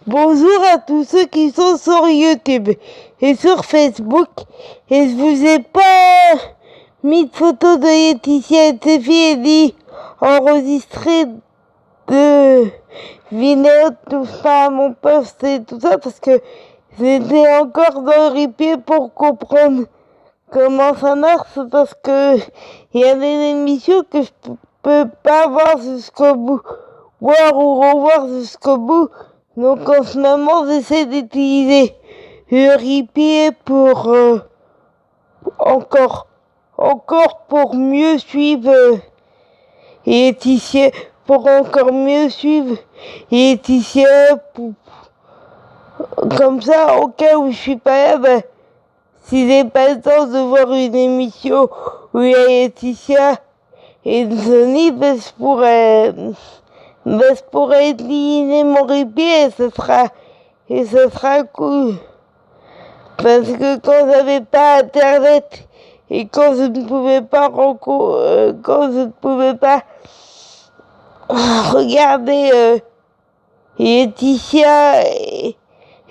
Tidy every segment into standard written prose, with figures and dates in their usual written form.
Bonjour à tous ceux qui sont sur YouTube et sur Facebook. Et je vous ai pas mis de photos de Laetitia et Sophie et dit enregistrer de vidéos tout ça à mon poste et tout ça parce que j'étais encore dans le replay pour comprendre comment ça marche parce que il y a des émissions que je peux pas voir jusqu'au bout, voir ou revoir jusqu'au bout. Donc en ce moment, j'essaie d'utiliser le replay pour encore pour mieux suivre Laetitia, pour encore mieux suivre Laetitia, comme ça, au cas où je suis pas là, si j'ai pas le temps de voir une émission où il y a Laetitia et Sony, je pourrais utiliser mon replay et ce sera cool. Parce que quand j'avais pas internet et quand je ne pouvais pas regarder Laetitia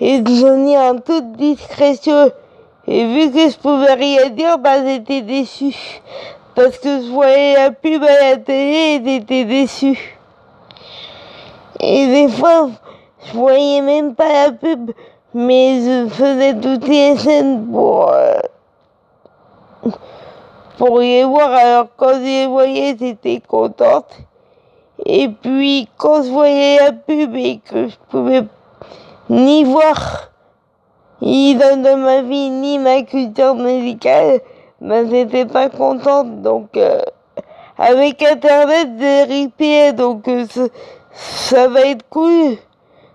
et Sony en toute discrétion, et vu que je pouvais rien dire, j'étais déçue. Parce que je voyais la pub à la télé et j'étais déçue. Et des fois, je voyais même pas la pub, mais je faisais toutes les scènes pour les voir. Alors quand je les voyais, j'étais contente. Et puis quand je voyais la pub et que je pouvais ni voir ni dans ma vie, ni ma culture musicale, j'étais pas contente. Donc avec Internet, j'ai replay, donc ça va être cool.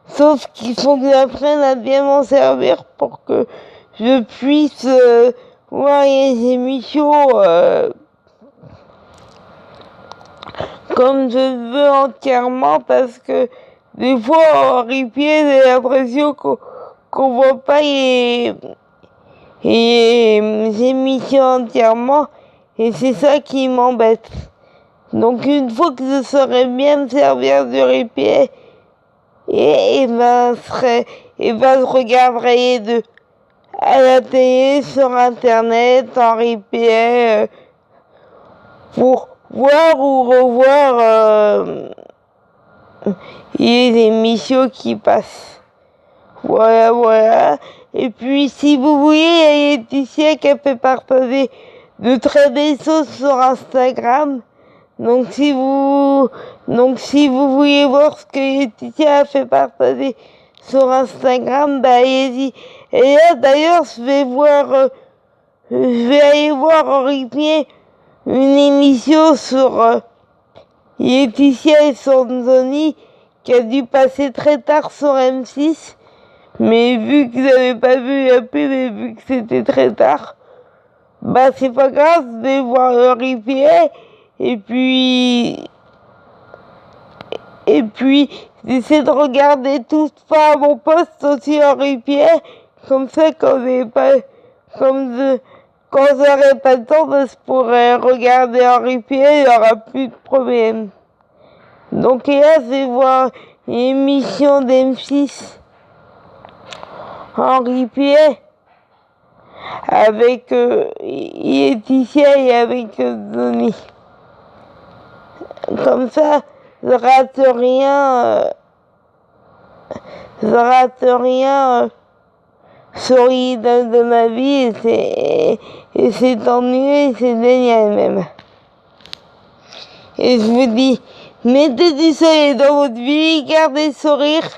Sauf qu'il faut que j'apprenne à bien m'en servir pour que je puisse voir les émissions comme je veux entièrement, parce que des fois en replay, j'ai l'impression qu'on voit pas les émissions entièrement, et c'est ça qui m'embête. Donc une fois que je saurais bien me servir du replay, je regarderai les deux à la télé, sur internet, en replay, pour voir ou revoir les émissions qui passent. Voilà. Et puis si vous voulez, il y a Laetitia qui a fait partager de très belles choses sur Instagram. Donc si vous voulez voir ce que Laetitia a fait partager sur Instagram, allez-y. Et là d'ailleurs, je vais aller voir en replay une émission sur Laetitia et son Sony qui a dû passer très tard sur M6. Mais vu que j'avais pas vu la pub et vu que c'était très tard, c'est pas grave, je vais voir le replay. Et puis, j'essaie de regarder tout ça à mon poste aussi en replay. Comme ça, quand j'aurai pas le temps, je pourrai regarder en replay, il n'y aura plus de problème. Donc là, je vais voir l'émission d'M6 en replay avec Laetitia et avec Sony. Comme ça, je rate rien sur l'idole de ma vie, et c'est tant mieux, et c'est génial même. Et je vous dis, mettez du soleil dans votre vie, gardez le sourire,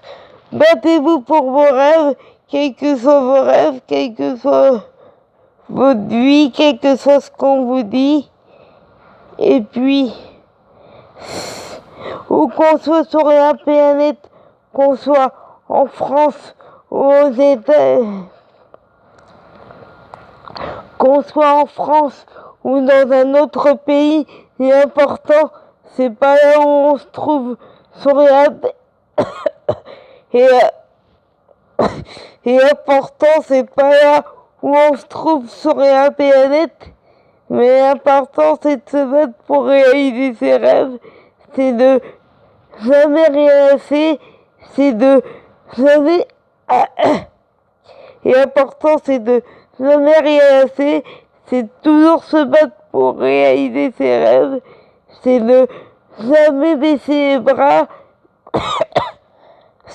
battez-vous pour vos rêves, quels que soient vos rêves, quelle que soit votre vie, quel que soit ce qu'on vous dit. Et puis, où qu'on soit sur la planète, qu'on soit en France ou aux États-Unis, qu'on soit en France ou dans un autre pays, l'important, c'est pas là où on se trouve sur la et l'important, c'est pas là où on se trouve sur la planète, mais l'important, c'est de se battre pour réaliser ses rêves, c'est de jamais rien lâcher, c'est de jamais, et l'important c'est de jamais rien lâcher, c'est toujours se battre pour réaliser ses rêves, c'est de jamais baisser les bras,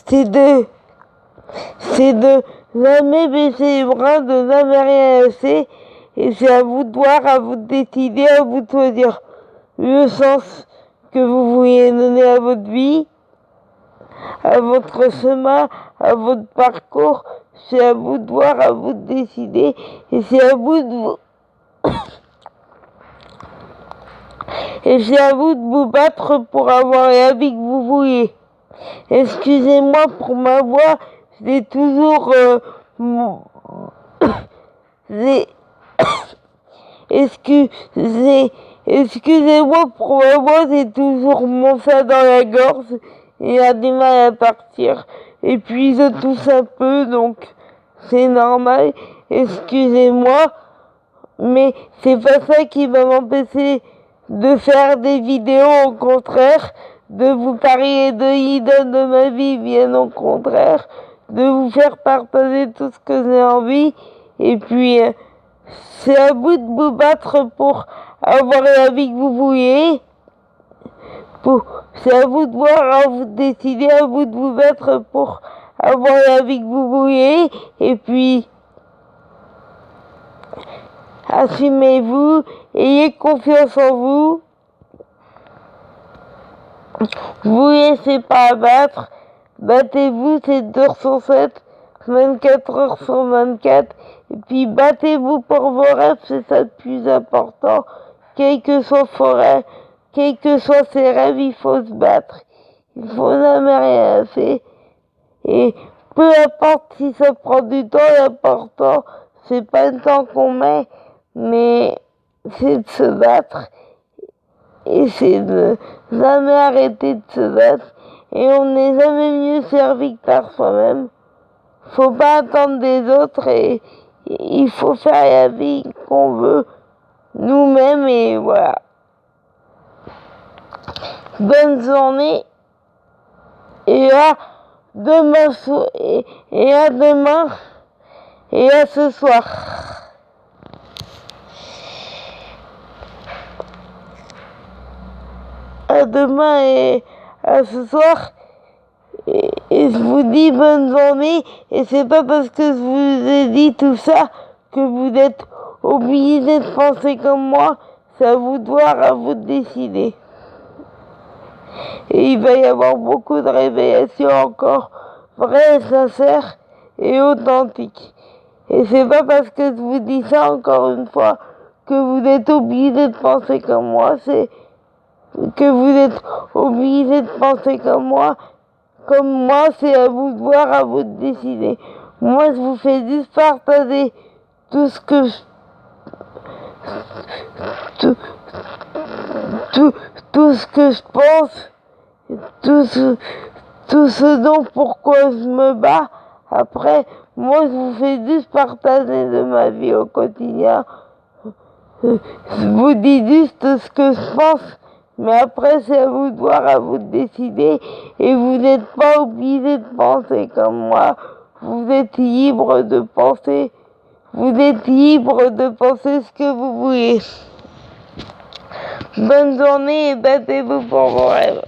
c'est de jamais baisser les bras, de jamais rien lâcher, et c'est à vous de voir, à vous de décider, à vous de choisir le sens que vous voulez donner à votre vie, à votre chemin, à votre parcours. C'est à vous de voir, à vous de décider, et c'est à vous de vous et c'est à vous de vous battre pour avoir la vie que vous voulez. Excusez-moi pour ma voix, j'ai toujours excusez-moi pour ma voix, j'ai toujours mon ça dans la gorge et a du mal à partir. Et puis je tousse un peu, donc c'est normal. Excusez-moi, mais c'est pas ça qui va m'empêcher de faire des vidéos, au contraire, de vous parler de l'idole de ma vie, bien au contraire, de vous faire partager tout ce que j'ai envie. Et puis, c'est à vous de vous battre pour avoir la vie que vous voulez. C'est à vous de voir, à vous de décider, à vous de vous battre pour avoir la vie que vous voulez. Et puis, assumez-vous, ayez confiance en vous. Vous laissez pas abattre. Battez-vous, c'est 2 heures sur 7, 24 heures sur 24. Et puis battez-vous pour vos rêves, c'est ça le plus important. Quel que soit vos rêves, quels que soient ses rêves, il faut se battre. Il faut jamais rien faire. Et peu importe si ça prend du temps, l'important, c'est pas le temps qu'on met, mais c'est de se battre. Et c'est de jamais arrêter de se battre. Et on n'est jamais mieux servi que par soi-même. Faut pas attendre des autres et il faut faire la vie qu'on veut nous-mêmes et voilà. Bonne journée et à demain et à demain et à ce soir. À demain et à ce soir. Et je vous dis bonne journée. Et c'est pas parce que je vous ai dit tout ça que vous êtes obligés de penser comme moi. C'est à vous de voir, à vous de décider. Et il va y avoir beaucoup de révélations encore vraies, sincères et authentiques. Et c'est pas parce que je vous dis ça encore une fois que vous êtes obligés de penser comme moi. C'est que vous êtes obligés de penser comme moi. Comme moi, c'est à vous de voir, à vous de décider. Moi, je vous fais juste partager tout ce que tout ce que je pense, tout ce dont pourquoi je me bats. Après, moi, je vous fais juste partager de ma vie au quotidien. Je vous dis juste ce que je pense. Mais après, c'est à vous de voir, à vous de décider. Et vous n'êtes pas obligé de penser comme moi. Vous êtes libre de penser. Vous êtes libre de penser ce que vous voulez. Bonne journée et battez-vous pour vos rêves.